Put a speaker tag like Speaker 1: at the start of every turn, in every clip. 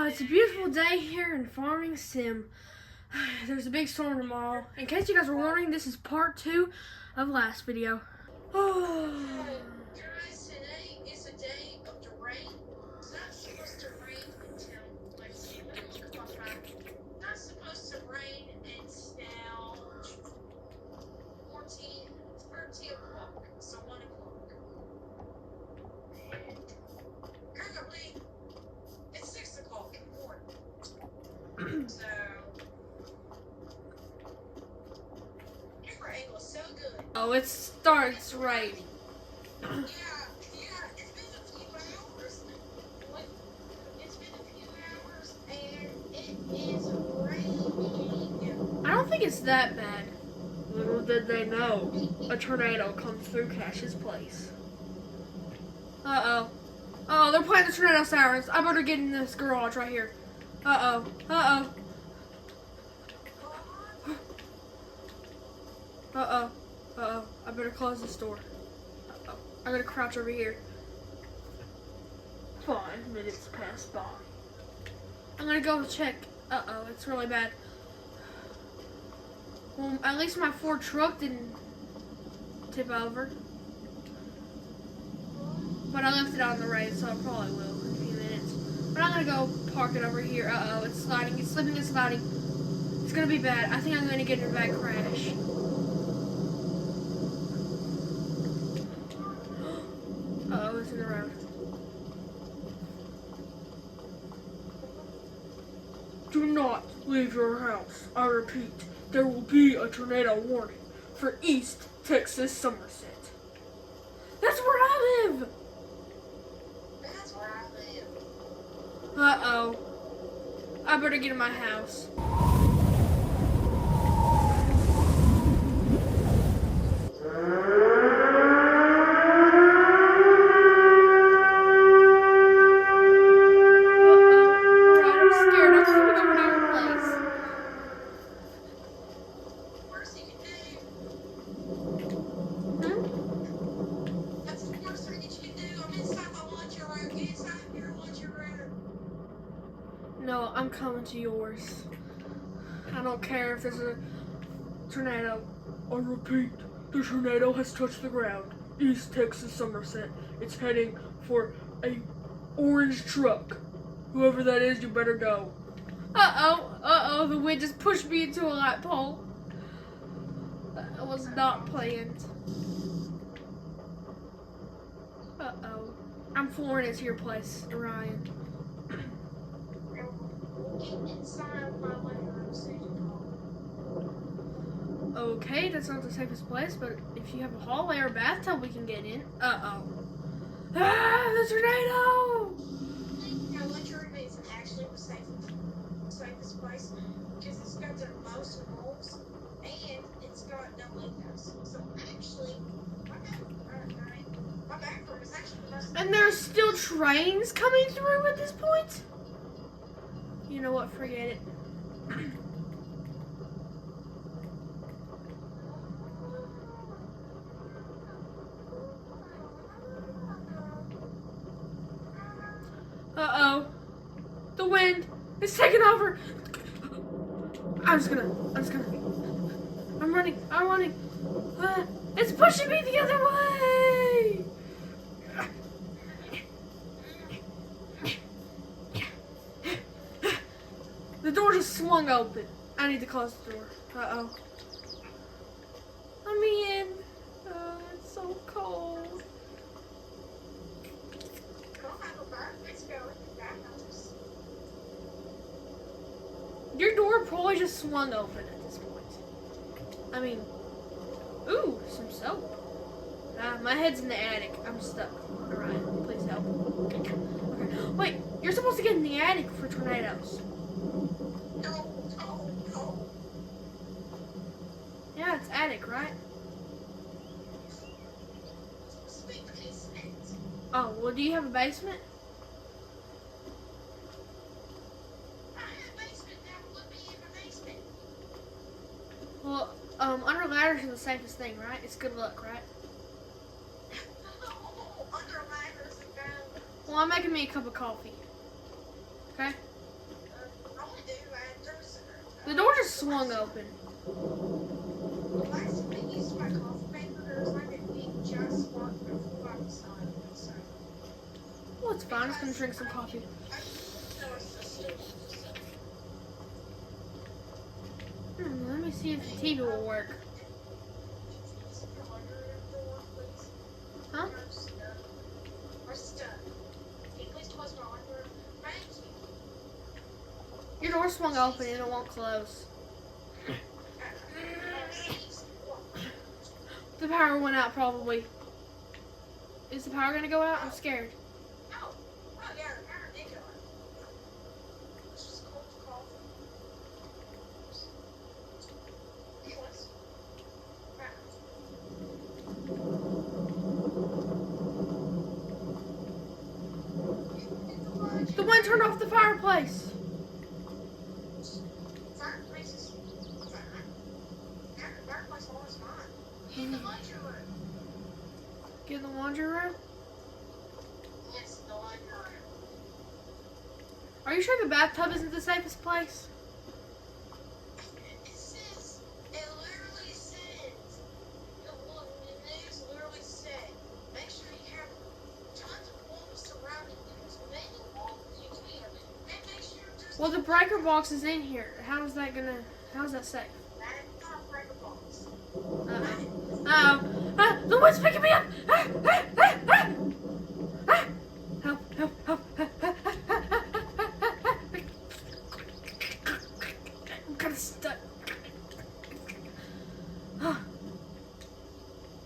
Speaker 1: It's a beautiful day here in Farming Sim. There's a big storm tomorrow. In case you guys were wondering, this is part 2 of last video.
Speaker 2: Guys, today is a day of the rain. It's not supposed to rain until like 7 o'clock. Not supposed to rain until 13 o'clock, so 1 o'clock. And currently, it's 6 o'clock in the morning. So, camera angle is so good.
Speaker 1: Oh, it starts raining.
Speaker 2: Yeah, it's been a few hours. It's been a few hours, and it is raining.
Speaker 1: I don't think it's that bad. Little did they know, a tornado comes through Cash's place. Uh-oh. Oh, they're playing the tornado sirens. I better get in this garage right here. Uh-oh. Uh-oh. Uh-oh. Uh-oh. I better close this door. Uh-oh. I gotta crouch over here. 5 minutes pass by. I'm gonna go check. Uh-oh, it's really bad. Well, at least my Ford truck didn't tip over. But I left it out in the rain, so I probably will in a few minutes. But I'm gonna go park it over here. Uh-oh, it's sliding. It's slipping and sliding. It's gonna be bad. I think I'm gonna get in a bad crash. Uh-oh, it's in the road. Do not leave your house. I repeat, there will be a tornado warning for East Texas, Somerset. That's where I live!
Speaker 2: That's where I live.
Speaker 1: Uh-oh. I better get in my house. No, I'm coming to yours. I don't care if there's a tornado. I repeat, the tornado has touched the ground. East Texas, Somerset. It's heading for a orange truck. Whoever that is, you better go. Uh-oh, the wind just pushed me into a light pole. That was not planned. Uh-oh. I'm flooring it to your place, Ryan. Okay, that's not the safest place, but if you have a hallway or a bathtub, we can get in. Uh-oh. Ah, the tornado!
Speaker 2: Now, lunchroom is actually the safest place because it's got the most walls and it's got no windows. So actually, my bathroom is actually the most.
Speaker 1: And there's still trains coming through at this point? You know what? Forget it. Uh-oh. The wind is taking over. I'm running. It's pushing me the other way. The door just swung open. I need to close the door. Uh-oh. I'm in. It's so cold. Your door probably just swung open at this point. I mean, ooh, some soap. My head's in the attic. I'm stuck. Alright, please help. Okay. Wait, you're supposed to get in the attic for tornadoes.
Speaker 2: No.
Speaker 1: Yeah, it's attic, right? Oh, well, do you have a basement? Well, under ladders are the safest thing, right? It's good luck, right?
Speaker 2: Under ladders and
Speaker 1: Well, I'm making me a cup of coffee. Okay? door's swung open.
Speaker 2: Last time I used my coffee maker, there was like a big giant spark that flew out the side. So,
Speaker 1: Well, it's fine. I'm just gonna drink some coffee. Let me see if the TV will work. Huh? Your door swung open and it won't close. The power went out probably. Is the power gonna go out? I'm scared. The one turned off the fireplace. Get in the laundry room?
Speaker 2: Yes, the laundry room.
Speaker 1: Are you sure the bathtub isn't the safest place?
Speaker 2: It says, it literally says, the news literally said, make sure you have tons of walls surrounding you, as many walls as you can, and make sure there's
Speaker 1: Well, the breaker box is in here. How's that safe?
Speaker 2: that's not a breaker box.
Speaker 1: The one's picking me up! Help, help, help. I'm kind of stuck.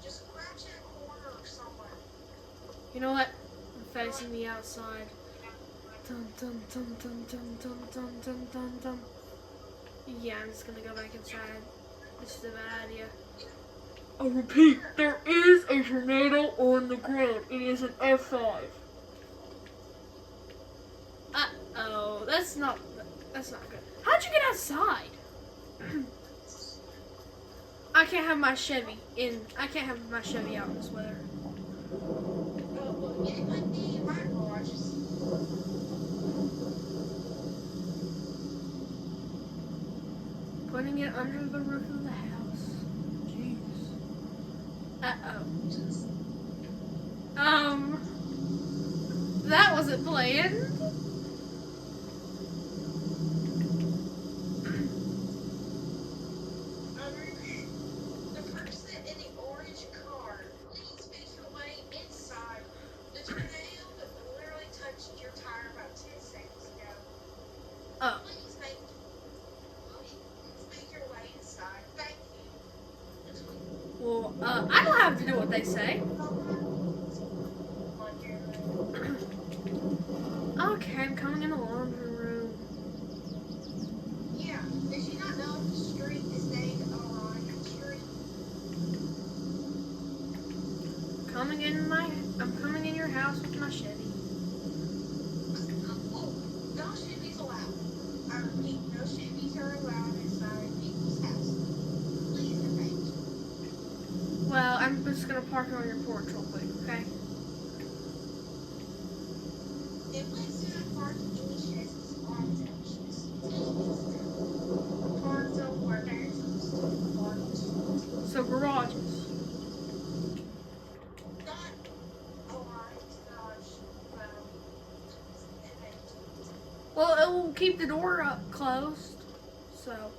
Speaker 2: Just crouch in a corner or somewhere.
Speaker 1: You know what? I'm facing the outside. Dun, dun, dun, dun, dun, dun, dun, dun, dun, dun. Yeah, I'm just gonna go back inside. This is a bad idea. I repeat, there is a tornado on the ground. It is an F5. Uh-oh, that's not good. How'd you get outside? I can't have my Chevy out in this weather.
Speaker 2: Well, it might be my garages.
Speaker 1: Putting it under the roof of the house. Jeez. That wasn't planned.
Speaker 2: The person in the orange car, please make your way inside. The tornado literally touched your tire about 10 seconds ago.
Speaker 1: Oh.
Speaker 2: Please make your way inside. Thank you.
Speaker 1: Well, I don't have to do what they say. Okay, I'm coming in the laundry room.
Speaker 2: Yeah, did you not know the street is named Orion Street?
Speaker 1: I'm coming in your house with my Chevy.
Speaker 2: Oh, no Chevys allowed. I repeat, no Chevys are allowed inside people's houses. Please and thank you.
Speaker 1: Well, I'm just gonna park it on your porch real quick, okay?
Speaker 2: And please do not park any Chevys on junctions. Cars don't work at
Speaker 1: So garages.
Speaker 2: not Orion's garage.
Speaker 1: Well, it will keep the door up closed. So,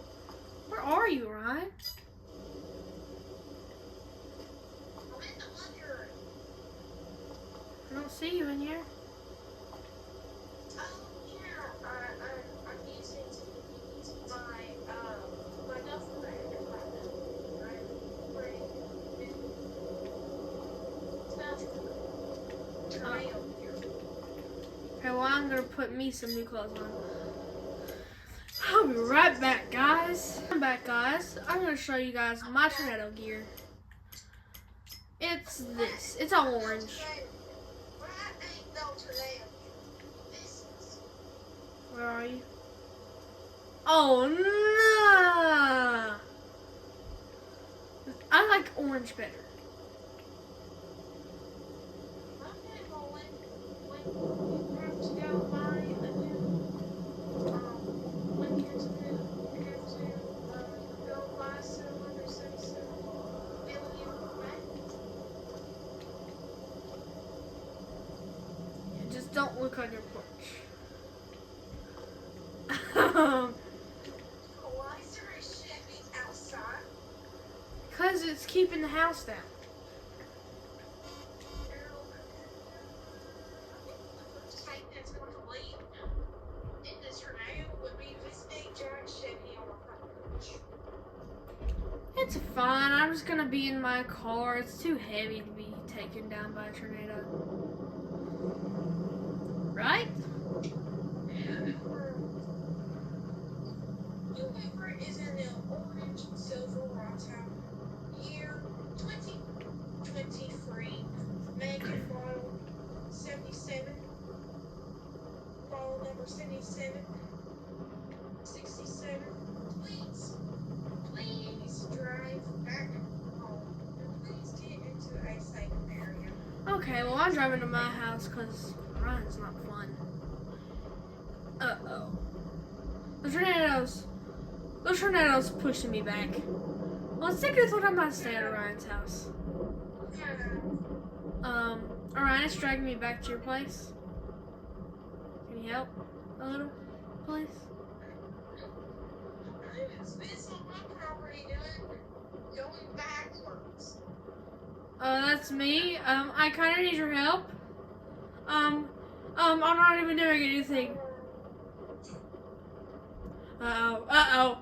Speaker 1: where are you, Ryan?
Speaker 2: I'm in the laundry room.
Speaker 1: I don't see you in here.
Speaker 2: Oh, yeah, I'm using my duffel bag in my room. I'm wearing tornado here.
Speaker 1: Okay, well, I'm gonna put me some new clothes on. I'll be right back, guys. I'm back, guys. I'm gonna show you guys my tornado gear. It's this. It's all orange.
Speaker 2: Well, that ain't no tornado. This is.
Speaker 1: Where are you? Oh, no! I like orange better.
Speaker 2: Okay, well, when you have to go buy a new, when you have to
Speaker 1: keeping the house down.
Speaker 2: The first tank that's going to leave in this tornado would be this big giant Chevy on a front.
Speaker 1: It's fine. I'm just gonna be in my car. It's too heavy to be taken down by a tornado. Right?
Speaker 2: Whoever is in the orange silver Ross house, year 2023, make and model 77, model number 77, 67, please drive back home and please get into a safe area.
Speaker 1: Okay, well, I'm driving to my house because run's not fun. Uh-oh. The tornado's pushing me back. Well, let's take it what I'm about to stay at Orion's house. Orion's dragging me back to your place. Can you help a little, please?
Speaker 2: It's on my property, going backwards.
Speaker 1: That's me. I kind of need your help. I'm not even doing anything. Uh-oh.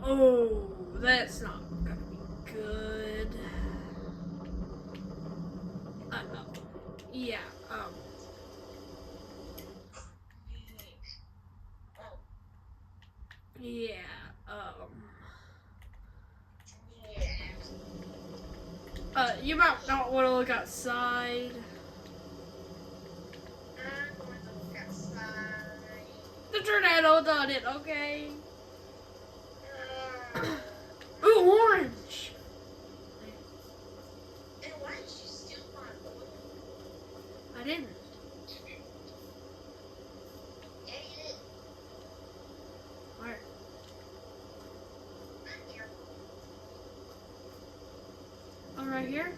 Speaker 1: Oh, that's not gonna be good. Uh-oh. Yeah, yeah, you might not want to look outside.
Speaker 2: I'm going to look outside.
Speaker 1: The tornado done it, okay? Ooh, orange!
Speaker 2: And why did you steal my oil?
Speaker 1: I didn't.
Speaker 2: Yeah, you did.
Speaker 1: Where?
Speaker 2: Right here.
Speaker 1: Oh, right here?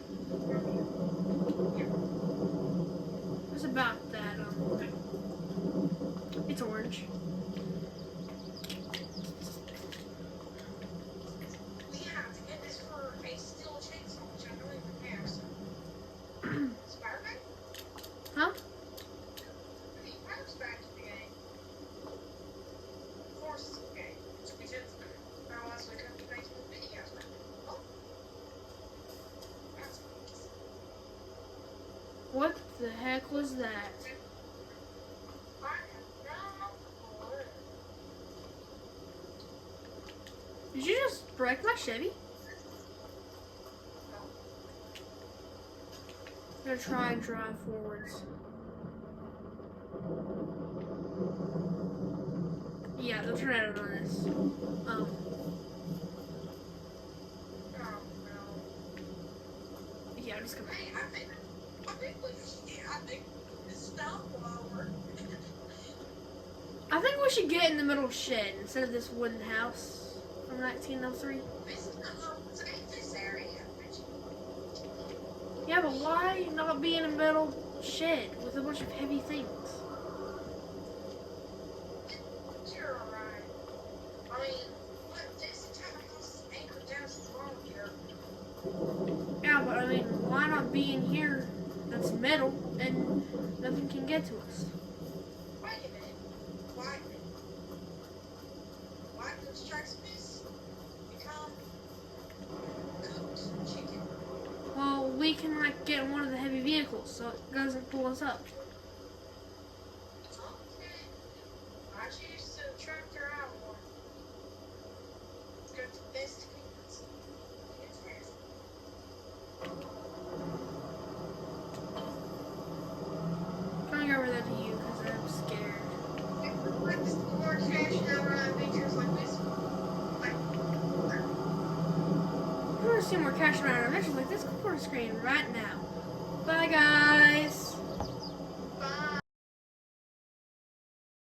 Speaker 1: It's about that, it's orange.
Speaker 2: We have to get this for a steel chainsaw, which I don't even have, so. Spider-Man?
Speaker 1: Huh?
Speaker 2: Hey, Spider's back in the game. Of course it's okay. It's because otherwise we couldn't make the videos. Oh. That's nice.
Speaker 1: What the heck was that?
Speaker 2: I have no clue.
Speaker 1: Did you just break my Chevy? I'm gonna try and drive forwards. Yeah, the tornado on this.
Speaker 2: Oh, no.
Speaker 1: Yeah, I'm just gonna.
Speaker 2: Hey, I think this stuff over.
Speaker 1: I think we should get in the middle shed instead of this wooden house from 1903.
Speaker 2: This is the safest area.
Speaker 1: Yeah, but why not be in a metal shed with a bunch of heavy things?
Speaker 2: You're alright. I mean, look, this entire house is anchored down to the wall here.
Speaker 1: Yeah, but I mean, why not be in here that's metal and nothing can get to us?
Speaker 2: Wait a minute. Why constructs this become cooked chicken?
Speaker 1: Well, we can like get in one of the heavy vehicles so it doesn't pull us up.
Speaker 2: Okay. I choose to tractor out one. Let's go to best convenience. It's fast.
Speaker 1: I'm gonna go over there to you because I'm scared.
Speaker 2: Like this more cash now run features like this. Like,
Speaker 1: If you want to see more Cash Around adventures like this, click on the screen right now. Bye, guys.